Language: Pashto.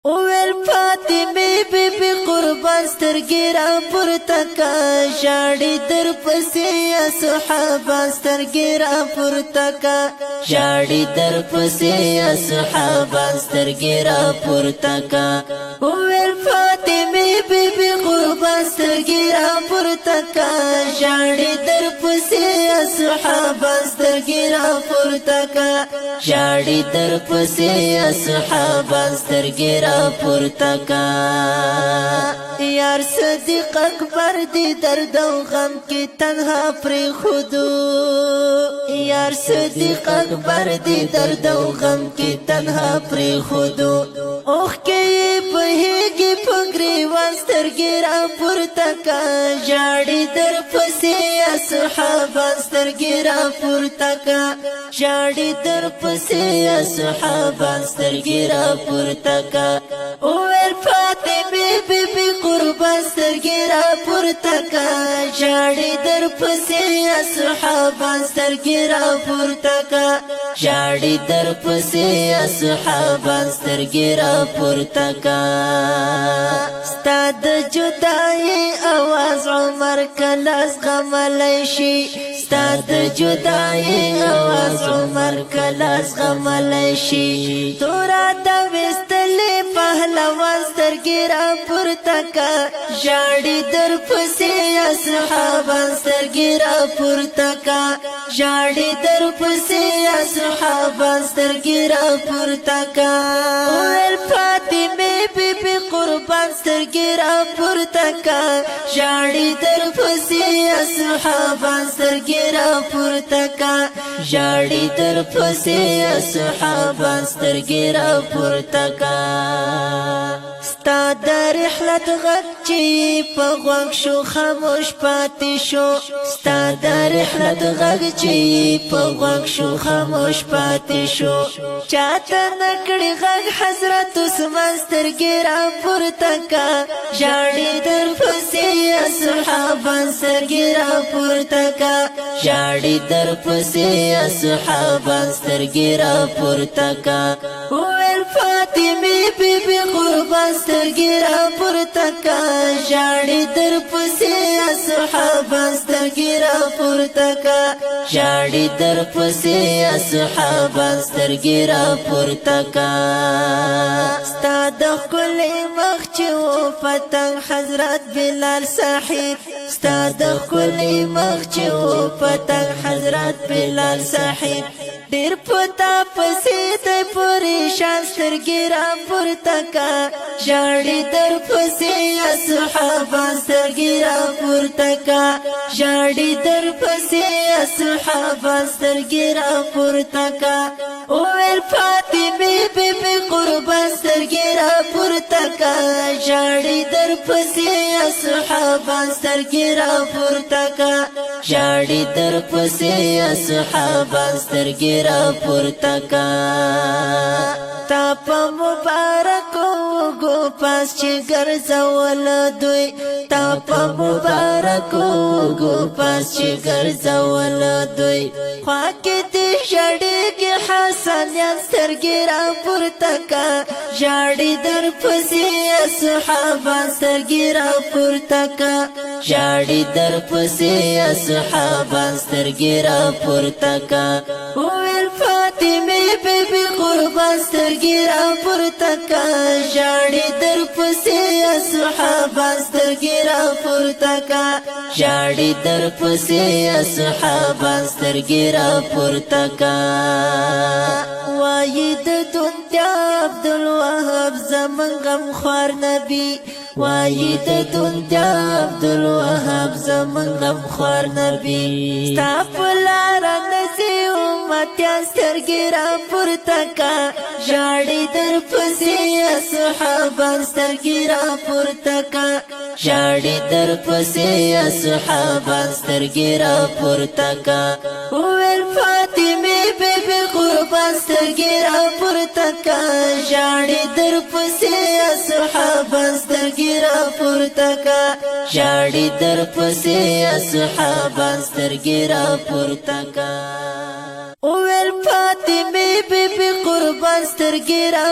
اوویل فاطمه بی بی قربان سترګې را پورته کا ژاړي در پسې اصحابان سترګې را پورته کا ژاړي در پسې اصحابان سترګې را پورته کا اوویل فاطمه بی بی قربان سترګې را پورته کا ژاړي در پسې اصحابان سترګې را پورته کا ژاړي در پسې اصحابان سترګې را پورته کا یار صدیق اکبر دی درد و غم کی تنها پری خودو یار صدیق اکبر دی درد و غم کی تنها پری خودو اوخ کی بهیږي پګریوان سترګې را پورته کا ژاړي در پسې اصحابان سترګې را پورته کا ژاړي در پسې اصحابان سترګې را پورته کا اوویل فاطمه بی بی قربان سترګې را پورته کا ژاړي در پسې اصحابان سترګې را پورته کا ژاړي در پسې اصحابان سترګې را پورته کا ستا د جدایي اواز عمر کله زغملی شي ستا د جدایي اواز عمر کله زغملی شي تورا د وستلې پهلوان سترګې را پورته کا ژاړي در پسې اصحابان سترګې را پورته کا ژاړي در پسې اصحابان سترګې را پورته کا اوویل فاطمه بی بی قربان سترګې را پورته کا ژاړي در پسې اصحابان سترګې را پورته کا ژاړي در پسې اصحابان سترګې را پورته کا ستا د رحلت غږ چې په غوږ شو خاموش پاتې شو ستا د رحلت غږ چې په غوږ شو خاموش پاتې شو چاته نکړي غږ حضرت عثمان سترګې را پورته کا ژاړي در پسې اصحابان سترګې را پورته کا ژاړي در پسې اصحابان سترګې را پورته کا اوویل فاطمه بی بی قربان سترګې را پورته کا ژاړي در پسې اصحابان سترګې را پورته کا ژاړي در پسې اصحابان سترګې را پورته کا ستا د ښکلې مخ چې و پتنګ حضرت بلال صاحب ستا د ښکلې مخ چې و پتنګ حضرت بلال صاحب ډېر پتا پسې د پریشان سترګې را پورته کا ژاړي در پسې اصحابان سترګې را پورته کا ژاړي در پسې اصحابان سترګې را پورته کا اوویل فاطمه بی بی قربان سترګې را پورته کا ژاړي در پسې اصحابان سترګې را پورته کا ژاړي در پسې اصحابان سترګې را پورته کا تا په مبارکو گو پاس چې ګرځول دوی تا په مبارکو گو پاس چې ګرځول دوی خوا کې دې ژړېږي حسنیان سترګې را پورته کا ژاړي در پسې اصحابان سترګې را پورته کا ژاړي در پسې اصحابان سترګې را پورته کا اوویل فاطمه بی بی قربان سترګې را پورته کا ژاړي در پسې اصحابان سترګې را پورته کا ژاړي در پسې اصحابان سترګې را پورته کا وایي د دنیا عبدالوهاب زمون غمخوار نبی وایي د دنیا عبدالوهاب زمون غمخوار نبی ستا په لاره نځي امتیان سترګې را پورته کا ژاړي در پسې اصحابان سترګې را پورته کا ژاړي در پسې اصحابان سترګې را پورته کا اوویل فاطمه بی بی قربان سترګې را پورته کا ژاړي در پسې اصحابان سترګې را پورته کا ژاړي در پسې اصحابان سترګې را پورته کا اوویل فاطمه بی بی قربان سترګې را